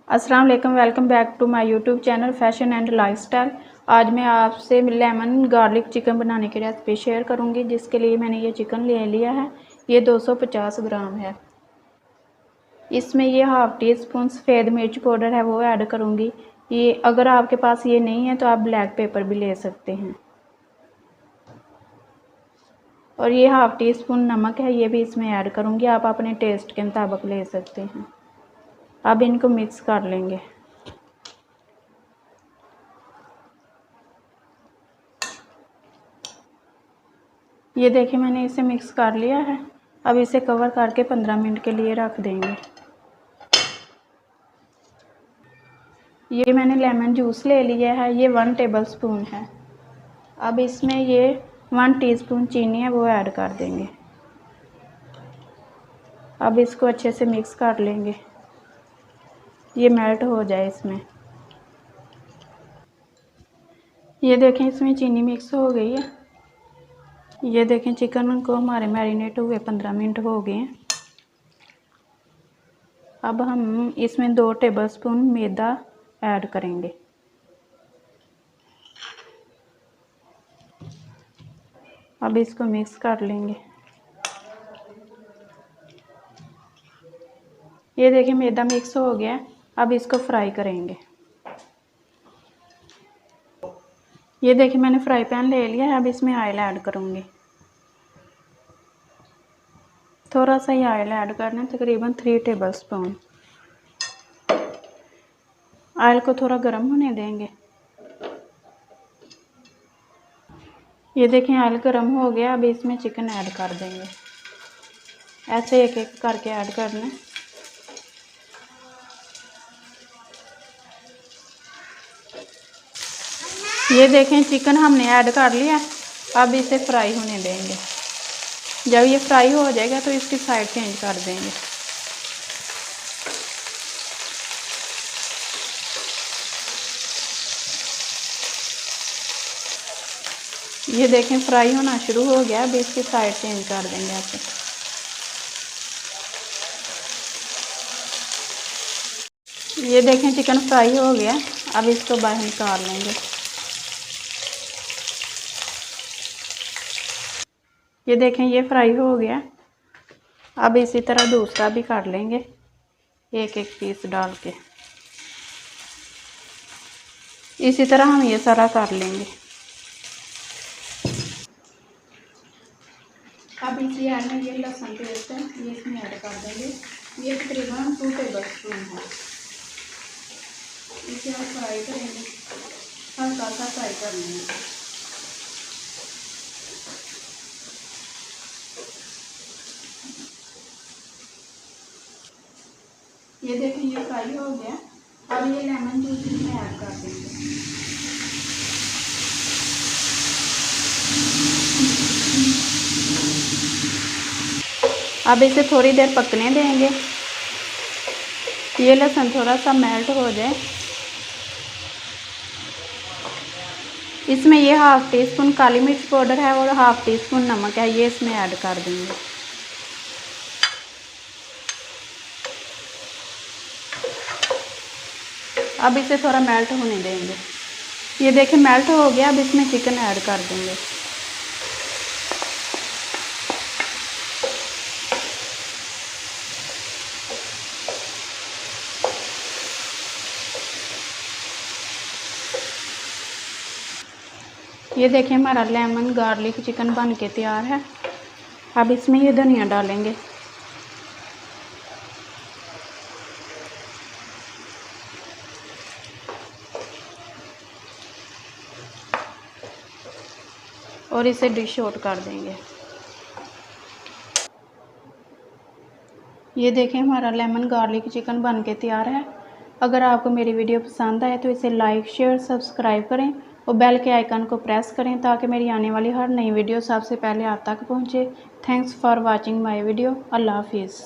अस्सलाम वालेकुम, welcome back to my YouTube channel fashion and lifestyle. आज मैं आपसे लेमन गार्लिक चिकन बनाने की रेसिपी शेयर करूंगी, जिसके लिए मैंने ये चिकन ले लिया है। ये 250 ग्राम है। इसमें ये हाफ़ टी स्पून सफ़ेद मिर्च पाउडर है वो ऐड करूंगी। ये अगर आपके पास ये नहीं है तो आप ब्लैक पेपर भी ले सकते हैं। और ये हाफ़ टी स्पून नमक है, ये भी इसमें ऐड करूंगी। आप अपने टेस्ट के मुताबिक ले सकते हैं। अब इनको मिक्स कर लेंगे। ये देखिए मैंने इसे मिक्स कर लिया है। अब इसे कवर करके 15 मिनट के लिए रख देंगे। ये मैंने लेमन जूस ले लिया है, ये 1 टेबलस्पून है। अब इसमें ये 1 टीस्पून चीनी है वो ऐड कर देंगे। अब इसको अच्छे से मिक्स कर लेंगे, ये मेल्ट हो जाए इसमें। ये देखें इसमें चीनी मिक्स हो गई है। ये देखें चिकन को हमारे मैरिनेट हुए 15 मिनट हो गए हैं। अब हम इसमें 2 टेबलस्पून मैदा ऐड करेंगे। अब इसको मिक्स कर लेंगे। ये देखिए मैदा मिक्स हो गया। अब इसको फ्राई करेंगे। ये देखिए मैंने फ्राई पैन ले लिया है। अब इसमें ऑयल ऐड करूँगी। थोड़ा सा ही ऑयल ऐड करना है, तकरीबन 3 टेबलस्पून। ऑयल को थोड़ा गर्म होने देंगे। ये देखें ऑयल गर्म हो गया। अब इसमें चिकन ऐड कर देंगे। ऐसे एक एक करके ऐड करना है। ये देखें चिकन हमने ऐड कर लिया। अब इसे फ्राई होने देंगे। जब ये फ्राई हो जाएगा तो इसकी साइड चेंज कर देंगे। ये देखें फ्राई होना शुरू हो गया। अब इसकी साइड चेंज कर देंगे ऐसे। ये देखें चिकन फ्राई हो गया। अब इसको बाहर निकाल लेंगे। ये देखें ये फ्राई हो गया। अब इसी तरह दूसरा भी कर लेंगे, एक एक पीस डाल के। इसी तरह हम ये सारा कर लेंगे। अब इसी ऐड में ये लहसुन पेस्ट है, ये इसमें ऐड कर देंगे। ये तकरीबन 2 टेबलस्पून है। इसे हम फ्राई करेंगे, हल्का सा फ्राई कर लेंगे। ये देखें ये फ्राई हो गया। अब ये लेमन जूस इसमें ऐड कर देंगे। अब इसे थोड़ी देर पकने देंगे। ये लहसुन थोड़ा सा मेल्ट हो जाए। इसमें ये हाफ़ टी स्पून काली मिर्च पाउडर है और हाफ़ टी स्पून नमक है, ये इसमें ऐड कर देंगे। अब इसे थोड़ा मेल्ट होने देंगे। ये देखें मेल्ट हो गया। अब इसमें चिकन ऐड कर देंगे। ये देखें हमारा लेमन गार्लिक चिकन बन के तैयार है। अब इसमें ये धनिया डालेंगे। और इसे डिश आउट कर देंगे। ये देखें हमारा लेमन गार्लिक चिकन बन के तैयार है। अगर आपको मेरी वीडियो पसंद आए तो इसे लाइक शेयर सब्सक्राइब करें और बेल के आइकन को प्रेस करें, ताकि मेरी आने वाली हर नई वीडियो सबसे पहले आप तक पहुंचे। Thanks for watching my video. अल्लाह हाफिज़।